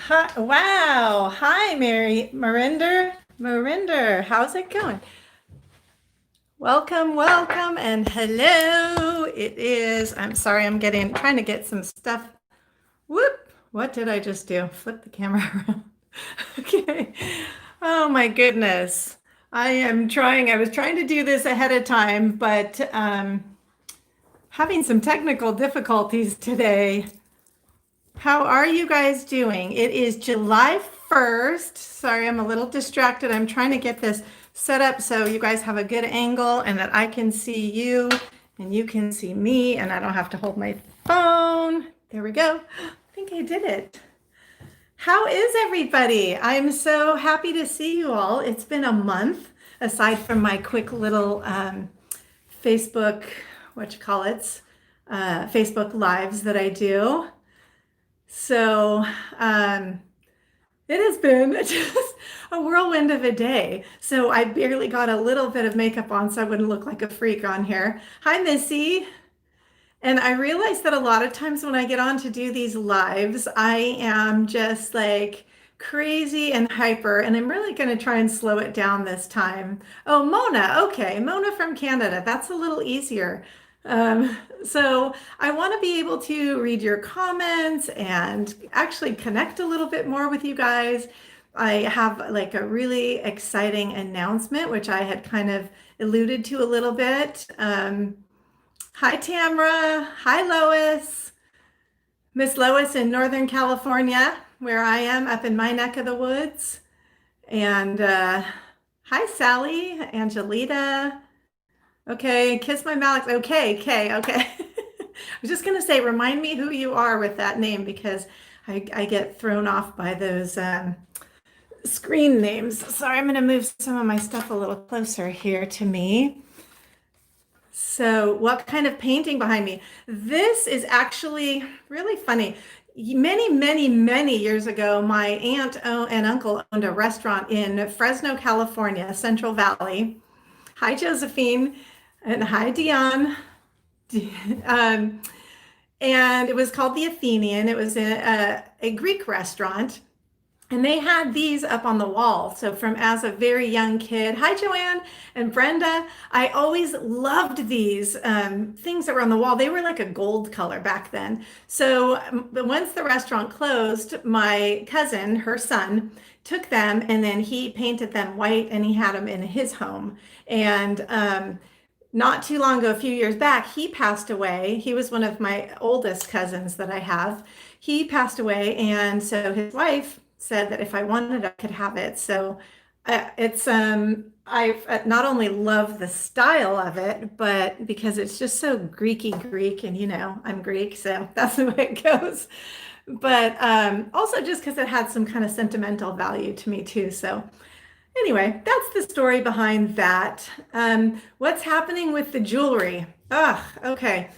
Hi, wow. Hi, Mary Marinder. How's it going? Welcome, welcome, and hello. I'm sorry, trying to get some stuff. Whoop. What did I just do? Flip the camera around. Okay. Oh my goodness. I was trying to do this ahead of time, but having some technical difficulties today. How are you guys doing? It is July 1st. Sorry, I'm a little distracted. I'm trying to get this set up so you guys have a good angle and that I can see you and you can see me and I don't have to hold my phone. There we go. I think I did it. How is everybody? I'm so happy to see you all. It's been a month, aside from my quick little Facebook, what you call it, Facebook lives that I do. So it has been just a whirlwind of a day. So I barely got a little bit of makeup on so I wouldn't look like a freak on here. Hi, Missy. And I realized that a lot of times when I get on to do these lives, I am just like crazy and hyper, and I'm really going to try and slow it down this time. Oh, Mona. Okay. Mona from Canada. That's a little easier. So I want to be able to read your comments and actually connect a little bit more with you guys. I have like a really exciting announcement, which I had kind of alluded to a little bit. Hi, Tamra. Hi, Lois. Miss Lois in Northern California, where I am up in my neck of the woods. And hi, Sally, Angelita. Okay, kiss my mouth. Okay. I was just going to say, remind me who you are with that name because I get thrown off by those screen names. Sorry, I'm going to move some of my stuff a little closer here to me. So, what kind of painting behind me? This is actually really funny. Many years ago, my and uncle owned a restaurant in Fresno, California, Central Valley. Hi, Josephine, and hi, Dion. Um, and it was called the Athenian. It was a Greek restaurant. And they had these up on the wall. So from as a very young kid, hi Joanne and Brenda, I always loved these things that were on the wall. They were like a gold color back then. So once the restaurant closed, my cousin, her son, took them and then he painted them white and he had them in his home. And not too long ago, a few years back, he passed away. He was one of my oldest cousins that I have. He passed away, and so his wife said that if I wanted, I could have it. So it's I've not only love the style of it, but because it's just so Greeky Greek, and I'm Greek, so that's the way it goes. But also just because it had some kind of sentimental value to me too. So anyway, that's the story behind that. What's happening with the jewelry? Okay.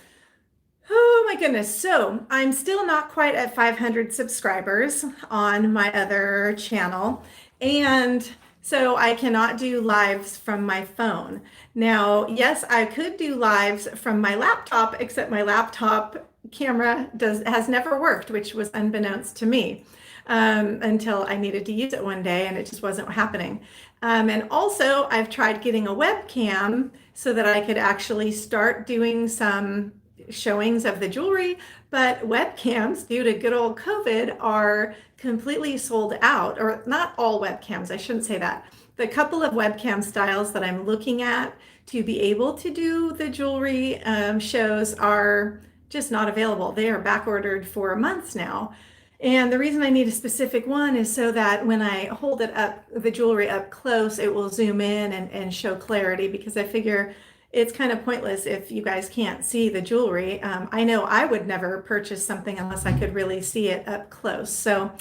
Oh my goodness. So I'm still not quite at 500 subscribers on my other channel. And so I cannot do lives from my phone. Now, yes, I could do lives from my laptop, except my laptop camera has never worked, which was unbeknownst to me until I needed to use it one day and it just wasn't happening. And also, I've tried getting a webcam so that I could actually start doing some showings of the jewelry, but webcams, due to good old COVID, are completely sold out, or not all webcams, I shouldn't say that. The couple of webcam styles that I'm looking at to be able to do the jewelry shows are just not available. They are back ordered for months now. And the reason I need a specific one is so that when I hold it up, the jewelry up close, it will zoom in and show clarity because I figure it's kind of pointless if you guys can't see the jewelry. I know I would never purchase something unless I could really see it up close. So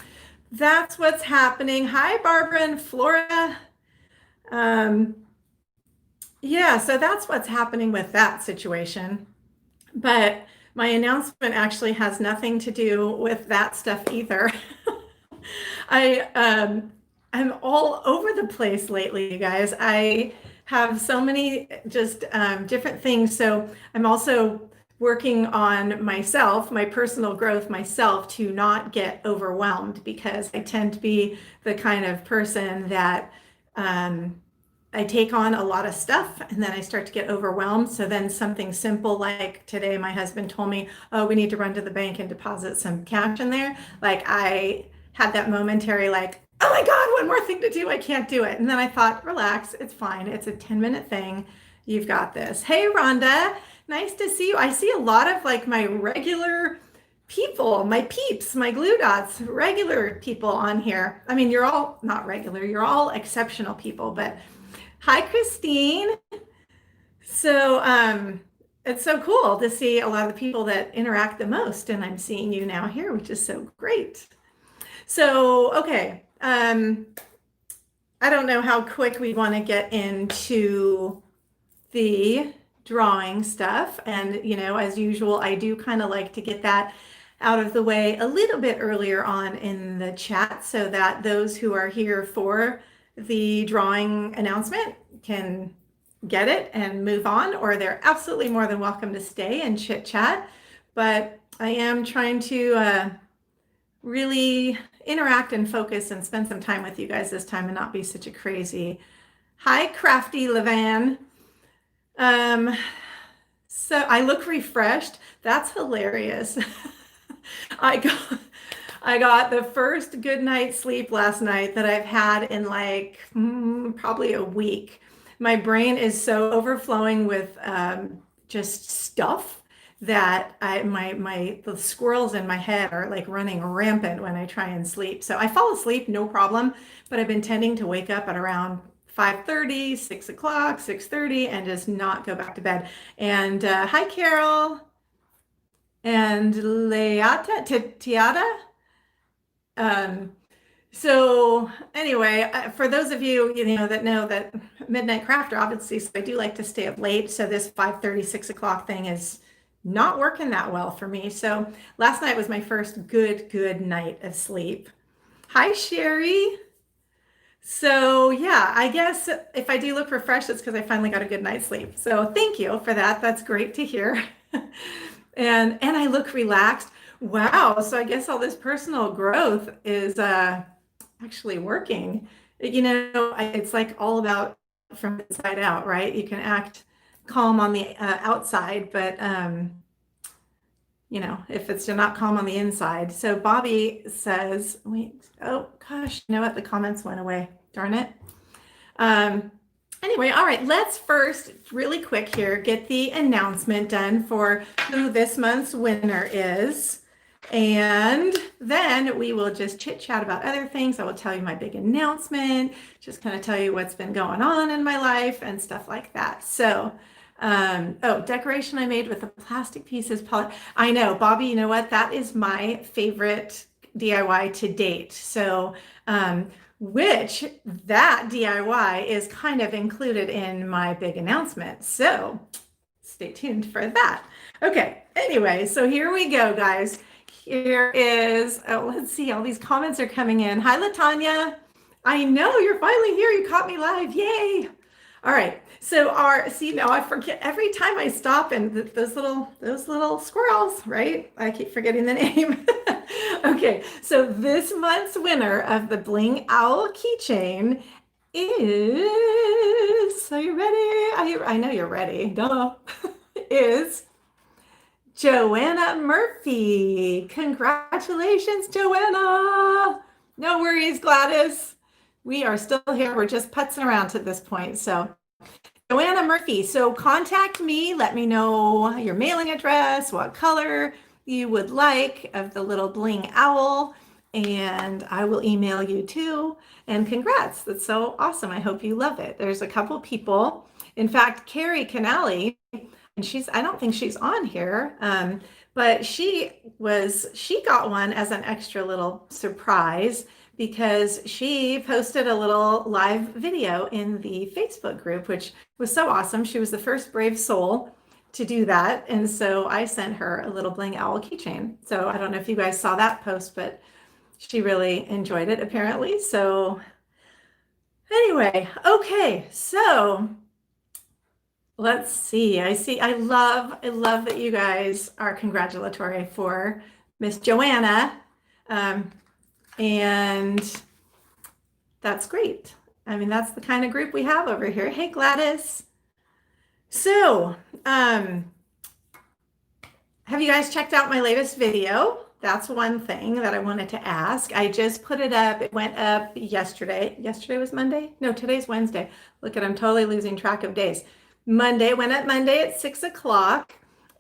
that's what's happening. Hi, Barbara in Florida. Yeah, so that's what's happening with that situation. But my announcement actually has nothing to do with that stuff either. I'm all over the place lately, you guys. I have so many just different things. So I'm also working on myself, my personal growth myself, to not get overwhelmed, because I tend to be the kind of person that I take on a lot of stuff and then I start to get overwhelmed. So then something simple like today, my husband told me, oh, we need to run to the bank and deposit some cash in there. Like I had that momentary, like, oh my God, one more thing to do. I can't do it. And then I thought, relax, it's fine. It's a 10-minute thing. You've got this. Hey, Rhonda, nice to see you. I see a lot of like my regular people, my peeps, my glue dots, regular people on here. I mean, you're all not regular, you're all exceptional people, but hi, Christine. So it's so cool to see a lot of the people that interact the most, and I'm seeing you now here, which is so great. So, okay. I don't know how quick we want to get into the drawing stuff. And, as usual, I do kind of like to get that out of the way a little bit earlier on in the chat so that those who are here for the drawing announcement can get it and move on, or they're absolutely more than welcome to stay and chit chat. But I am trying to really interact and focus and spend some time with you guys this time and not be such a crazy. Hi, Crafty Levan. So I look refreshed. That's hilarious. I got the first good night's sleep last night that I've had in like probably a week. My brain is so overflowing with just stuff that the squirrels in my head are like running rampant when I try and sleep. So I fall asleep, no problem, but I've been tending to wake up at around 5:30, 6 o'clock, 6:30, and just not go back to bed. And hi, Carol and Tiata. So anyway, for those of you, that know that Midnight Crafter, obviously, so I do like to stay up late. So this 5:30, 6 o'clock thing is not working that well for me. So last night was my first good night of sleep. Hi, Sherry. So yeah, I guess if I do look refreshed, it's because I finally got a good night's sleep. So thank you for that. That's great to hear. And I look relaxed. Wow. So I guess all this personal growth is actually working. It's like all about from inside out, right? You can act calm on the outside, but if it's not calm on the inside. So Bobby says, wait, oh gosh, you know what? The comments went away. Darn it. Anyway, all right, let's first, really quick here, get the announcement done for who this month's winner is. And then we will just chit chat about other things. I will tell you my big announcement, just kind of tell you what's been going on in my life and stuff like that. So, decoration I made with the plastic pieces. I know, Bobby, you know what? That is my favorite DIY to date. So, which that DIY is kind of included in my big announcement. So stay tuned for that. Okay, anyway, so here we go, guys. Here is, let's see, all these comments are coming in. Hi, Latanya. I know you're finally here. You caught me live. Yay. All right. So now I forget every time I stop, and those little squirrels, right? I keep forgetting the name. Okay. So this month's winner of the Bling Owl keychain is, are you ready? I know you're ready. Duh. Is Joanna Murphy. Congratulations, Joanna. No worries, Gladys. We are still here. We're just putzing around to this point. So Joanna Murphy. So contact me. Let me know your mailing address, what color you would like of the little bling owl, and I will email you too. And congrats. That's so awesome. I hope you love it. There's a couple people. In fact, Carrie Canali, and I don't think she's on here, but she got one as an extra little surprise because she posted a little live video in the Facebook group, which was so awesome. She was the first brave soul to do that. And so I sent her a little bling owl keychain. So I don't know if you guys saw that post, but she really enjoyed it apparently. So anyway, okay, so Let's see. I love that you guys are congratulatory for Miss Joanna. Um, and that's great. I mean, that's the kind of group we have over here. Hey, Gladys. So, um, have you guys checked out my latest video? That's one thing that I wanted to ask. I just put it up. It went up yesterday. Yesterday was Monday? No, today's Wednesday. Look at, I'm totally losing track of days. Monday, went up Monday at 6 o'clock,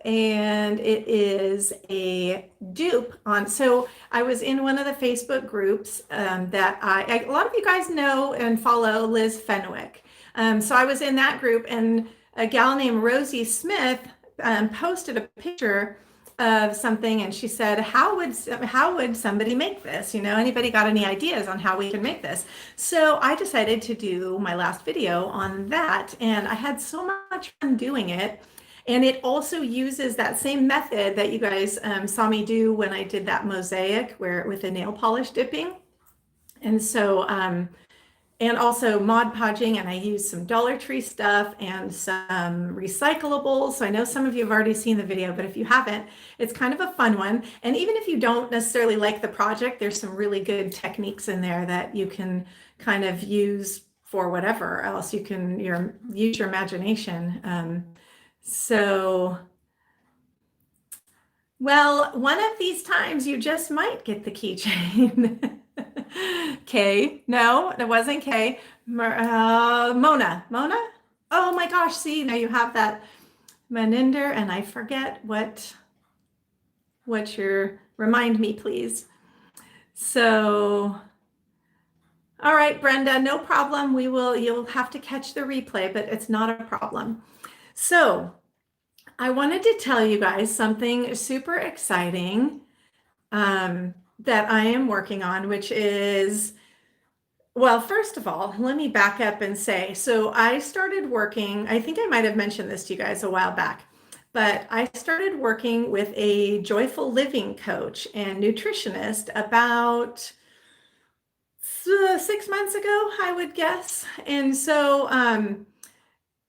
and it is a dupe on. So I was in one of the Facebook groups that a lot of you guys know and follow Liz Fenwick. So I was in that group, and a gal named Rosie Smith posted a picture of something, and she said, how would somebody make this? Anybody got any ideas on how we can make this? So I decided to do my last video on that, and I had so much fun doing it. And it also uses that same method that you guys saw me do when I did that mosaic with the nail polish dipping. And so and also Mod Podging, and I use some Dollar Tree stuff and some recyclables. So I know some of you have already seen the video, but if you haven't, it's kind of a fun one. And even if you don't necessarily like the project, there's some really good techniques in there that you can kind of use for whatever else. You can use your imagination. Well, one of these times you just might get the keychain. Kay, no, it wasn't Kay. Mona. Oh my gosh, see, now you have that Maninder, and I forget what remind me, please. So, all right, Brenda, no problem. You'll have to catch the replay, but it's not a problem. So I wanted to tell you guys something super exciting that I am working on, which is, well, first of all, let me back up and say, so I started working, I think I might have mentioned this to you guys a while back, but I started working with a joyful living coach and nutritionist about 6 months ago, I would guess. And so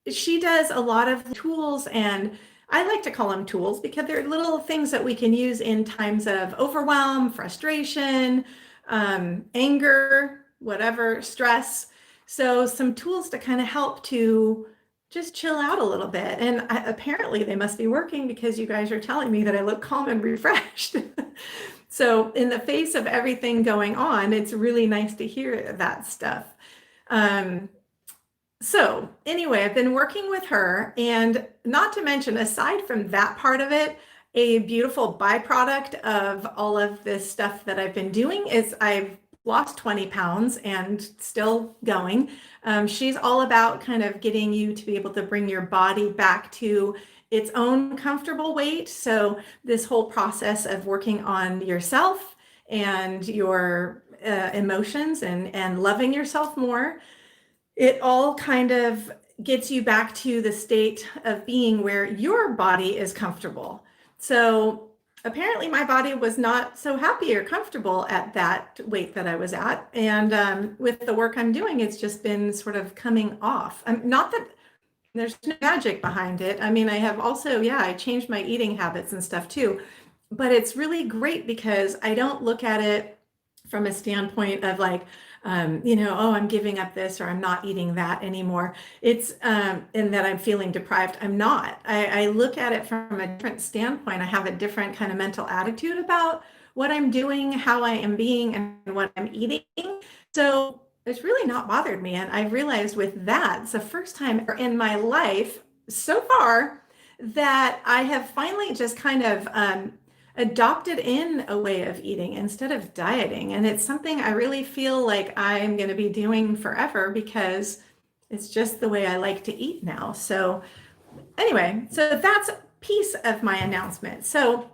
she does a lot of tools, and I like to call them tools because they're little things that we can use in times of overwhelm, frustration, anger, whatever, stress. So some tools to kind of help to just chill out a little bit. And apparently they must be working because you guys are telling me that I look calm and refreshed. So in the face of everything going on, it's really nice to hear that stuff. So anyway, I've been working with her, and not to mention, aside from that part of it, a beautiful byproduct of all of this stuff that I've been doing is I've lost 20 pounds and still going. She's all about kind of getting you to be able to bring your body back to its own comfortable weight. So this whole process of working on yourself and your emotions and loving yourself more, it all kind of gets you back to the state of being where your body is comfortable. So apparently my body was not so happy or comfortable at that weight that I was at. And with the work I'm doing, it's just been sort of coming off. Not that there's no magic behind it. I mean, I have also, I changed my eating habits and stuff too. But it's really great because I don't look at it from a standpoint of like, oh, I'm giving up this or I'm not eating that anymore. It's and that I'm feeling deprived. I'm not. I look at it from a different standpoint. I have a different kind of mental attitude about what I'm doing, how I am being, and what I'm eating. So it's really not bothered me. And I've realized with that, it's the first time in my life so far that I have finally just kind of adopted in a way of eating instead of dieting. And it's something I really feel like I'm going to be doing forever because it's just the way I like to eat now. So anyway, so that's a piece of my announcement. So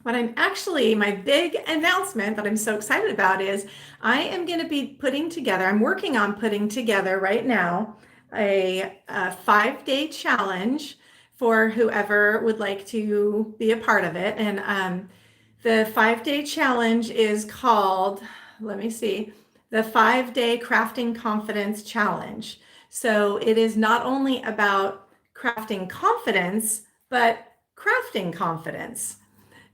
my big announcement that I'm so excited about is I am going to be I'm working on putting together right now a 5-day challenge for whoever would like to be a part of it. And the 5-day challenge is called, let me see, the 5-day Crafting Confidence Challenge. So it is not only about crafting confidence, but crafting confidence.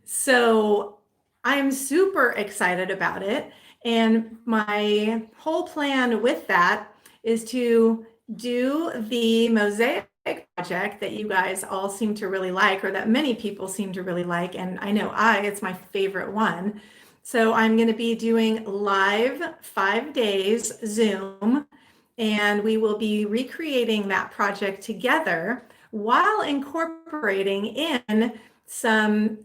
So I'm super excited about it. And my whole plan with that is to do the mosaic project that you guys all seem to really like, or that many people seem to really like. And I know it's my favorite one. So I'm going to be doing live 5 days Zoom, and we will be recreating that project together while incorporating in some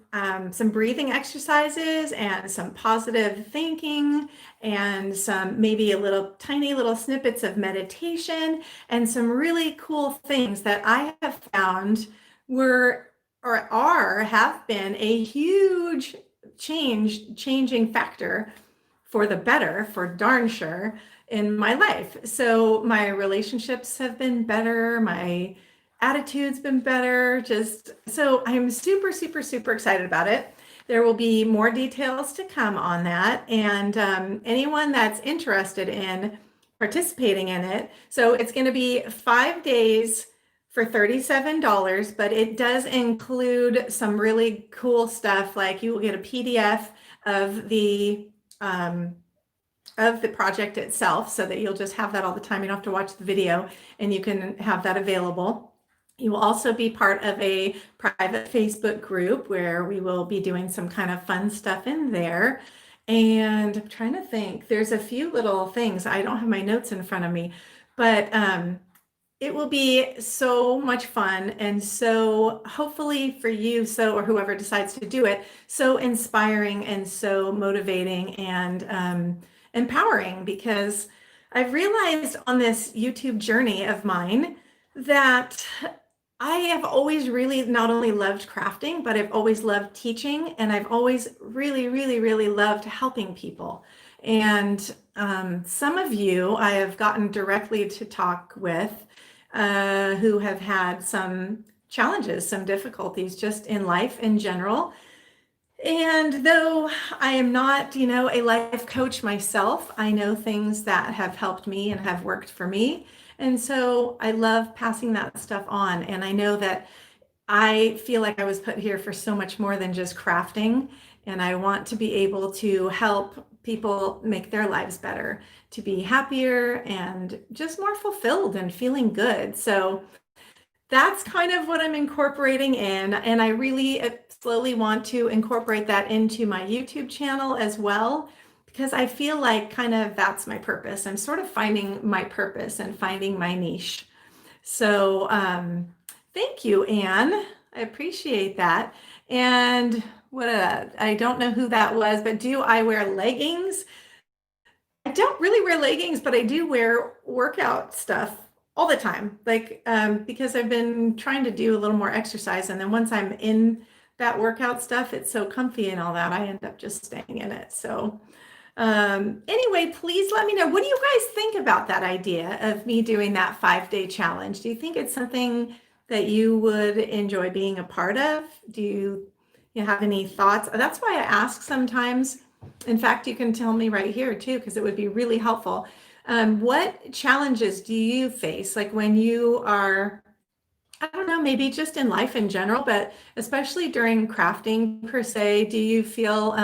breathing exercises and some positive thinking and some maybe a little tiny little snippets of meditation and some really cool things that I have found were or are have been a huge changing factor for the better, for darn sure, in my life. So my relationships have been better, my attitude's been better. Just so I'm super, super, super excited about it. There will be more details to come on that. And anyone that's interested in participating in it, so it's going to be 5 days for $37, but it does include some really cool stuff. Like you will get a PDF of the project itself, so that you'll just have that all the time. You don't have to watch the video, and you can have that available. You will also be part of a private Facebook group where we will be doing some kind of fun stuff in there. And I'm trying to think, there's a few little things. I don't have my notes in front of me, but it will be so much fun, and so hopefully for you, or whoever decides to do it, so inspiring and so motivating and empowering, because I've realized on this YouTube journey of mine that I have always really not only loved crafting, but I've always loved teaching, and I've always really, really, really loved helping people. And some of you I have gotten directly to talk with who have had some challenges, some difficulties just in life in general. And though I am not, a life coach myself, I know things that have helped me and have worked for me. And so I love passing that stuff on. And I know that I feel like I was put here for so much more than just crafting. And I want to be able to help people make their lives better, to be happier and just more fulfilled and feeling good. So that's kind of what I'm incorporating in. And I really slowly want to incorporate that into my YouTube channel as well, because I feel like kind of that's my purpose. I'm sort of finding my purpose and finding my niche. So thank you, Anne. I appreciate that. And I don't know who that was, but do I wear leggings? I don't really wear leggings, but I do wear workout stuff all the time, like because I've been trying to do a little more exercise. And then once I'm in that workout stuff, it's so comfy and all that, I end up just staying in it. So anyway, please let me know. What do you guys think about that idea of me doing that 5-day challenge? Do you think it's something that you would enjoy being a part of? Do you have any thoughts? That's why I ask sometimes. In fact, you can tell me right here too, because it would be really helpful. What challenges do you face? Like when you are, I don't know, maybe just in life in general, but especially during crafting per se, do you feel,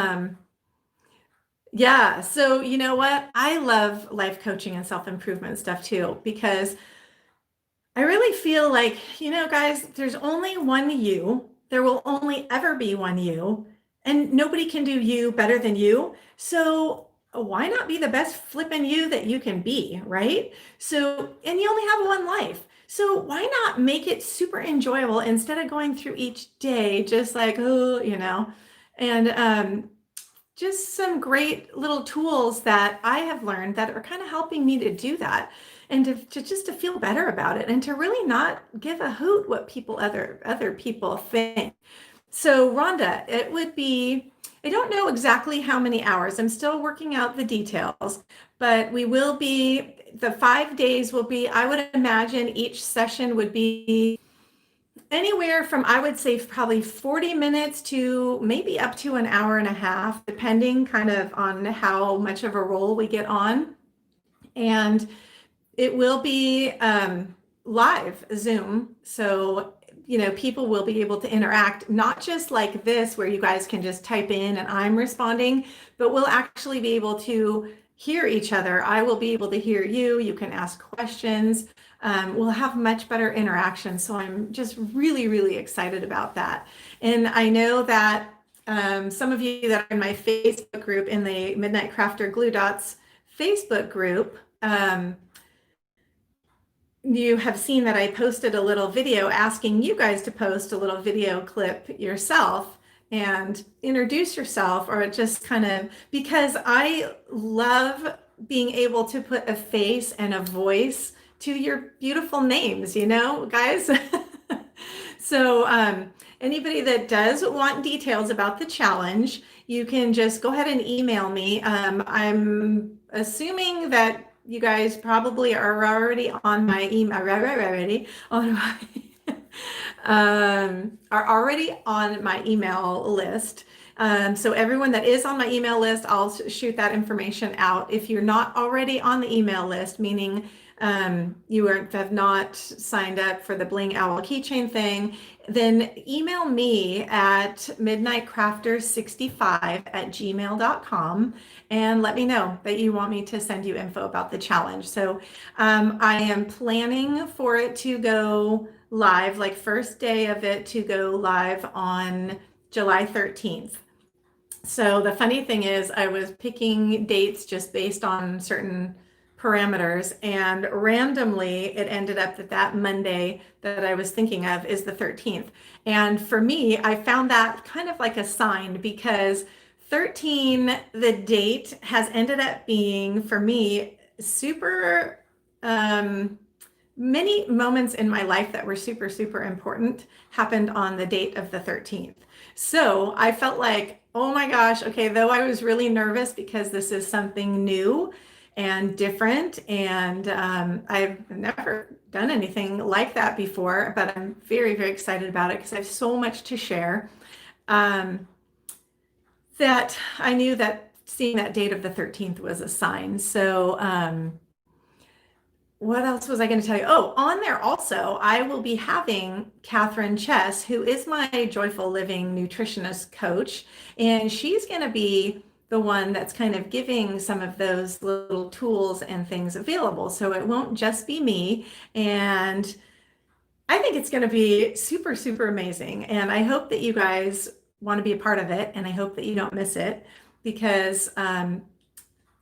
yeah. So you know what? I love life coaching and self-improvement stuff too, because I really feel like, guys, there's only one you. There will only ever be one you, and nobody can do you better than you. So why not be the best flippin' you that you can be, right? So, and you only have one life. So why not make it super enjoyable instead of going through each day just like, oh, and just some great little tools that I have learned that are kind of helping me to do that, and to just to feel better about it, and to really not give a hoot what other people think. So Rhonda, it would be, I don't know exactly how many hours. I'm still working out the details, but the 5 days will be, I would imagine each session would be anywhere from, I would say, probably 40 minutes to maybe up to an hour and a half, depending kind of on how much of a roll we get on. And it will be live Zoom. So, people will be able to interact, not just like this, where you guys can just type in and I'm responding, but we'll actually be able to hear each other. I will be able to hear you. You can ask questions. We'll have much better interaction. So I'm just really, really excited about that. And I know that some of you that are in my Facebook group, in the Midnight Crafter Glue Dots Facebook group, you have seen that I posted a little video asking you guys to post a little video clip yourself and introduce yourself, or just kind of, because I love being able to put a face and a voice to your beautiful names, guys. So anybody that does want details about the challenge, you can just go ahead and email me. I'm assuming that you guys probably are already on my email, already on my are already on my email list. So everyone that is on my email list, I'll shoot that information out. If you're not already on the email list, meaning you have not signed up for the Bling Owl keychain thing, then email me at midnightcrafter65@gmail.com and let me know that you want me to send you info about the challenge. So I am planning for it to go live, like first day of it to go live on July 13th. So the funny thing is, I was picking dates just based on certain parameters, and randomly it ended up that Monday that I was thinking of is the 13th. And for me, I found that kind of like a sign, because 13, the date, has ended up being, for me, super many moments in my life that were super, super important happened on the date of the 13th. So I felt like, oh my gosh, okay, though I was really nervous because this is something new and different, and I've never done anything like that before, but I'm very, very excited about it because I have so much to share, that I knew that seeing that date of the 13th was a sign. So what else was I going to tell you? Oh, on there also, I will be having Catherine Chess, who is my Joyful Living nutritionist coach, and she's going to be the one that's kind of giving some of those little tools and things available. So it won't just be me. And I think it's going to be super, super amazing. And I hope that you guys want to be a part of it. And I hope that you don't miss it, because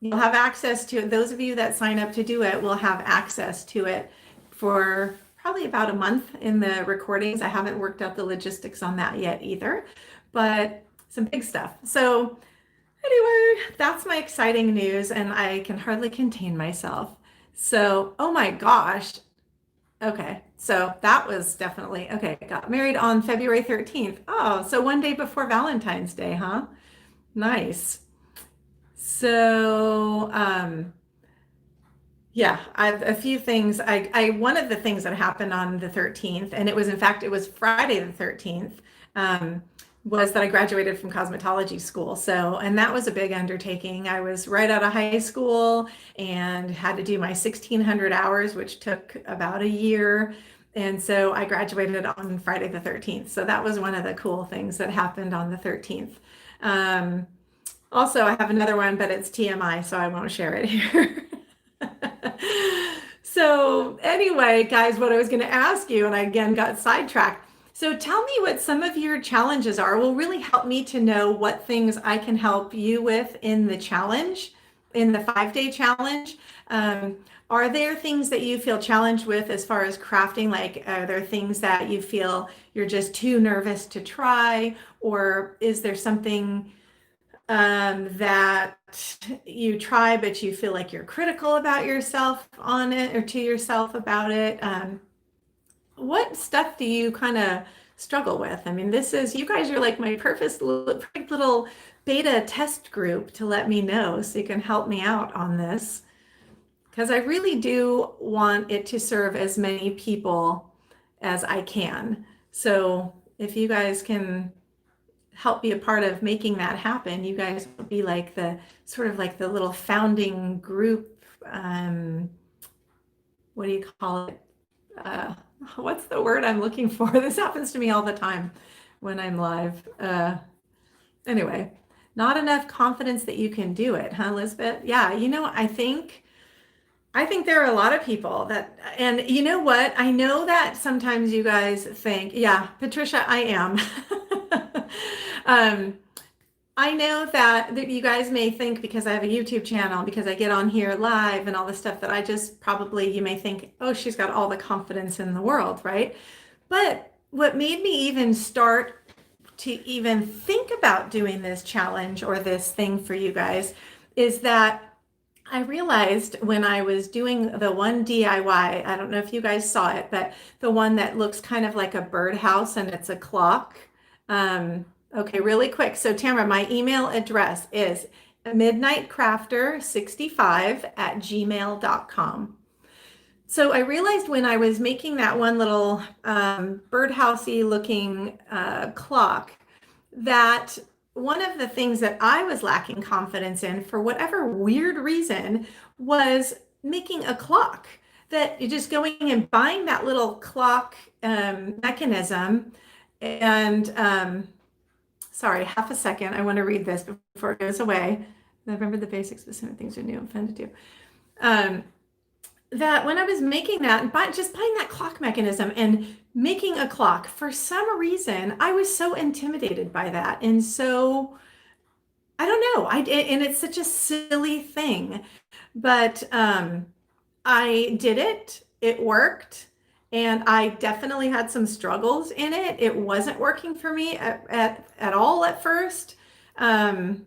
you'll have access to it. Those of you that sign up to do it will have access to it for probably about a month in the recordings. I haven't worked out the logistics on that yet either, but some big stuff. So anyway, that's my exciting news, and I can hardly contain myself. So, oh my gosh. Okay, so that was definitely, okay, got married on February 13th. Oh, so one day before Valentine's Day, huh? Nice. So, yeah, I've a few things. One of the things that happened on the 13th, and it was, in fact, it was Friday the 13th, was that I graduated from cosmetology school. So, and that was a big undertaking. I was right out of high school and had to do my 1,600 hours, which took about a year. And so I graduated on Friday the 13th. So that was one of the cool things that happened on the 13th. Also, I have another one, but it's TMI, so I won't share it here. So anyway, guys, what I was going to ask you, and I again got sidetracked. So tell me what some of your challenges are. Will really help me to know what things I can help you with in the challenge, in the 5-day challenge. Are there things that you feel challenged with as far as crafting? Like, are there things that you feel you're just too nervous to try? Or is there something that you try, but you feel like you're critical about yourself on it, or to yourself about it? What stuff do you kind of struggle with? I mean, you guys are like my perfect little beta test group to let me know, so you can help me out on this, because I really do want it to serve as many people as I can. So if you guys can help be a part of making that happen, you guys will be like the sort of like the little founding group. What do you call it? uh, what's the word I'm looking for? This happens to me all the time when I'm live. Anyway, not enough confidence that you can do it, huh, Elizabeth? Yeah, I think there are a lot of people that, and you know what? I know that sometimes you guys think, yeah, Patricia, I am. um, I know that you guys may think because I have a YouTube channel, because I get on here live and all this stuff, that I just probably, you may think, oh, she's got all the confidence in the world, right? But what made me even start to even think about doing this challenge or this thing for you guys is that I realized when I was doing the one DIY, I don't know if you guys saw it, but the one that looks kind of like a birdhouse and it's a clock. Okay, really quick. So Tamara, my email address is midnightcrafter65@gmail.com. So I realized when I was making that one little birdhousey looking clock that one of the things that I was lacking confidence in, for whatever weird reason, was making a clock. That you're just going and buying that little clock mechanism. And sorry, half a second. I want to read this before it goes away. Remember the basic specific things you knew and fun to do. That when I was making that, and just buying that clock mechanism and making a clock, for some reason, I was so intimidated by that. And so I don't know. And it's such a silly thing, but I did it. It worked. And I definitely had some struggles in it. It wasn't working for me at all at first. But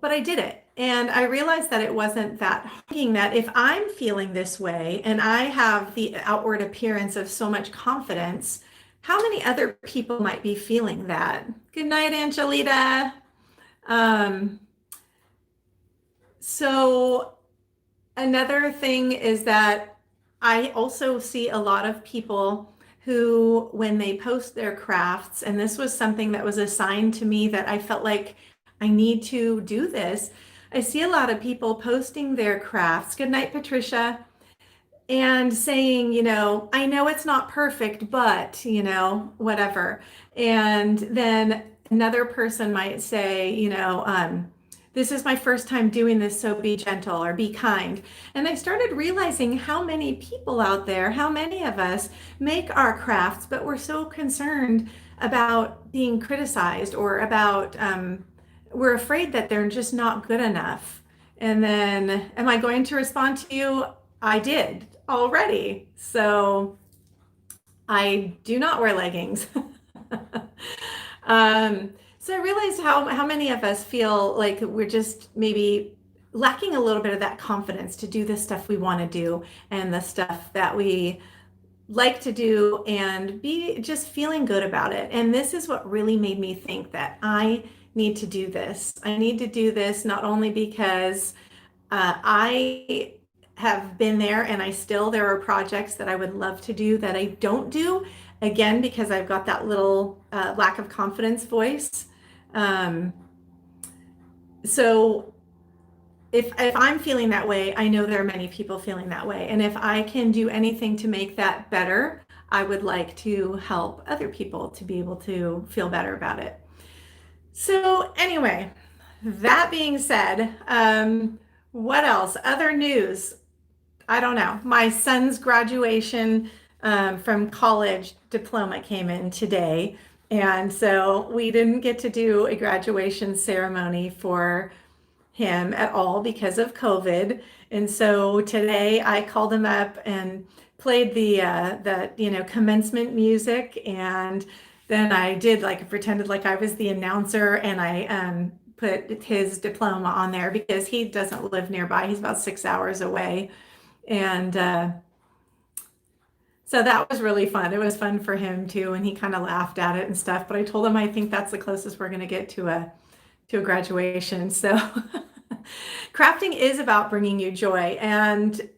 I did it. And I realized that it wasn't that hard, that if I'm feeling this way and I have the outward appearance of so much confidence, how many other people might be feeling that? Good night, Angelita. Um, so another thing is that I also see a lot of people who, when they post their crafts, and this was something that was assigned to me that I felt like I need to do this. I see a lot of people posting their crafts. Good night, Patricia. And saying, I know it's not perfect, but, whatever. And then another person might say, this is my first time doing this, so be gentle or be kind. And I started realizing how many people out there, how many of us make our crafts, but we're so concerned about being criticized or about, we're afraid that they're just not good enough. And then, am I going to respond to you? I did already. So I do not wear leggings. So I realized how many of us feel like we're just maybe lacking a little bit of that confidence to do the stuff we want to do and the stuff that we like to do and be just feeling good about it. And this is what really made me think that I need to do this. I need to do this not only because I have been there and there are projects that I would love to do that I don't do, again, because I've got that little lack of confidence voice. So if I'm feeling that way, I know there are many people feeling that way. And if I can do anything to make that better, I would like to help other people to be able to feel better about it. So anyway, that being said, what else? Other news? I don't know. My son's graduation from college diploma came in today. And so we didn't get to do a graduation ceremony for him at all because of COVID. And so today I called him up and played the commencement music, and then I did pretended like I was the announcer, and I put his diploma on there because he doesn't live nearby. He's about 6 hours away. And so that was really fun. It was fun for him too, and he kind of laughed at it and stuff. But I told him I think that's the closest we're going to get to a graduation. So crafting is about bringing you joy, and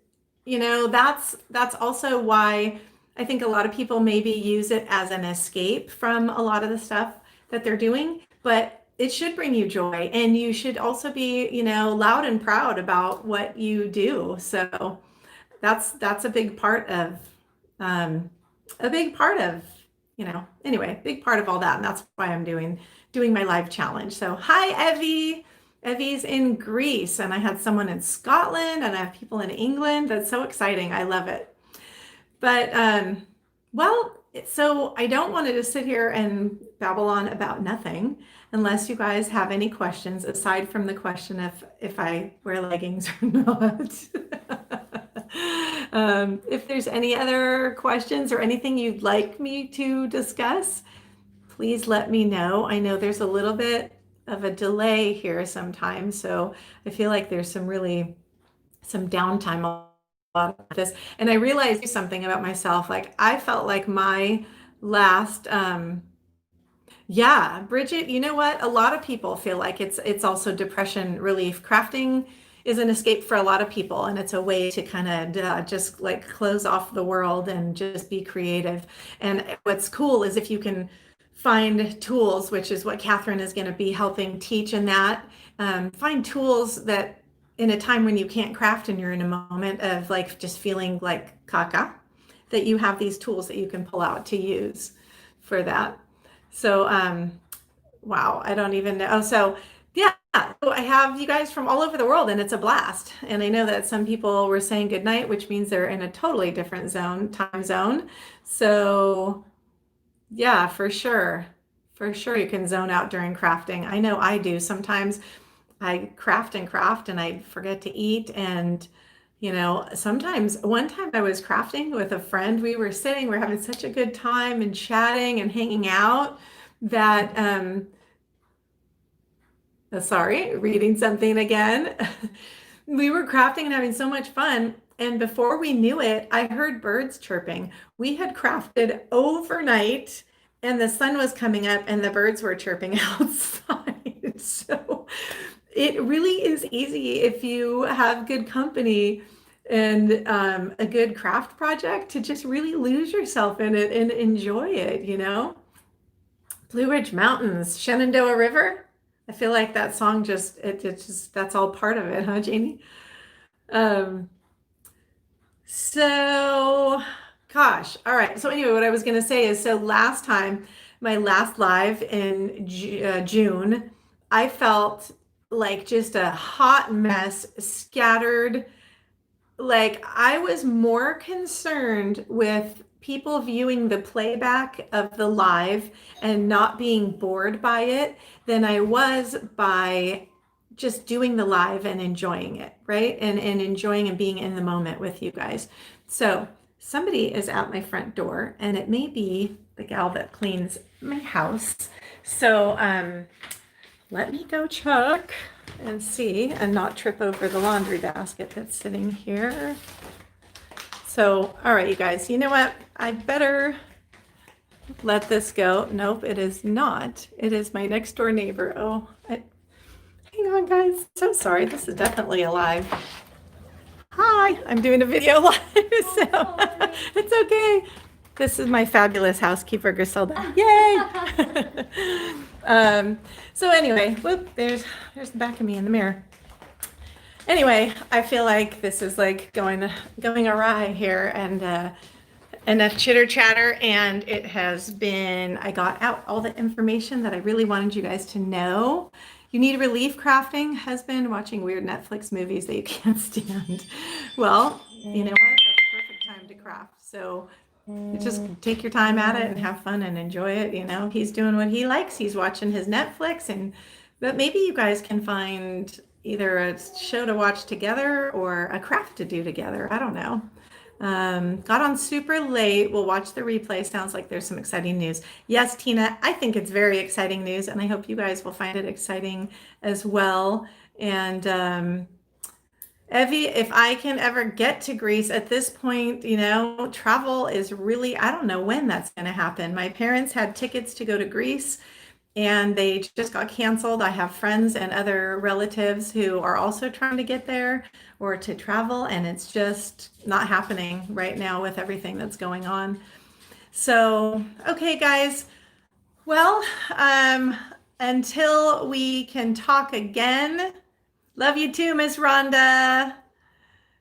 that's also why I think a lot of people maybe use it as an escape from a lot of the stuff that they're doing. But it should bring you joy, and you should also be, loud and proud about what you do. So that's um, a big part of, anyway, big part of all that. And that's why I'm doing my live challenge. So hi, Evie. Evie's in Greece, and I had someone in Scotland, and I have people in England. That's so exciting. I love it. But well, so I don't want to just sit here and babble on about nothing unless you guys have any questions aside from the question of if I wear leggings or not. If there's any other questions or anything you'd like me to discuss, please let me know. I know there's a little bit of a delay here sometimes, so I feel like there's some downtime a lot of this. And I realized something about myself. Like I felt like my last yeah, Bridget, you know what? A lot of people feel like it's also depression relief. Crafting is an escape for a lot of people, and it's a way to kind of just like close off the world and just be creative. And what's cool is if you can find tools, which is what Catherine is going to be helping teach in that, find tools that in a time when you can't craft and you're in a moment of like just feeling like caca, that you have these tools that you can pull out to use for that. So, wow, I don't even know. So, yeah, so I have you guys from all over the world, and it's a blast. And I know that some people were saying good night, which means they're in a totally different time zone. So, yeah, for sure. For sure, you can zone out during crafting. I know I do. Sometimes I craft and I forget to eat. And, sometimes one time I was crafting with a friend. We're having such a good time and chatting and hanging out that, sorry, reading something again. We were crafting and having so much fun. And before we knew it, I heard birds chirping. We had crafted overnight and the sun was coming up and the birds were chirping outside. So it really is easy if you have good company and a good craft project to just really lose yourself in it and enjoy it. Blue Ridge Mountains, Shenandoah River. I feel like that song just that's all part of it, huh, Jamie? Um, so gosh, all right. So anyway, what I was going to say is, so last time, my last live in June, I felt like just a hot mess, scattered. Like I was more concerned with people viewing the playback of the live and not being bored by it than I was by just doing the live and enjoying it, right? And enjoying and being in the moment with you guys. So somebody is at my front door, and it may be the gal that cleans my house. So let me go check and see and not trip over the laundry basket that's sitting here. So, all right, you guys, you know what? I better let this go. Nope, it is not. It is my next door neighbor. Hang on, guys. So sorry. This is definitely a live. Hi, I'm doing a video live, so it's okay. This is my fabulous housekeeper, Griselda. Yay! So anyway, whoop, there's the back of me in the mirror. Anyway, I feel like this is like going awry here, and enough chitter chatter, and it has been, I got out all the information that I really wanted you guys to know. You need relief crafting, husband, watching weird Netflix movies that you can't stand. Well, you know what? That's a perfect time to craft. So you just take your time at it and have fun and enjoy it. He's doing what he likes. He's watching his Netflix, but maybe you guys can find either a show to watch together or a craft to do together. I don't know. Got on super late. We'll watch the replay. Sounds like there's some exciting news. Yes, Tina, I think it's very exciting news, and I hope you guys will find it exciting as well. And Evie, if I can ever get to Greece at this point, travel is really, I don't know when that's going to happen. My parents had tickets to go to Greece, and they just got canceled. I have friends and other relatives who are also trying to get there or to travel, and it's just not happening right now with everything that's going on. So, okay, guys. Well, until we can talk again, love you too, Miss Rhonda.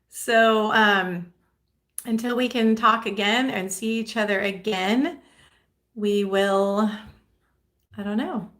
So, until we can talk again and see each other again, we will, I don't know.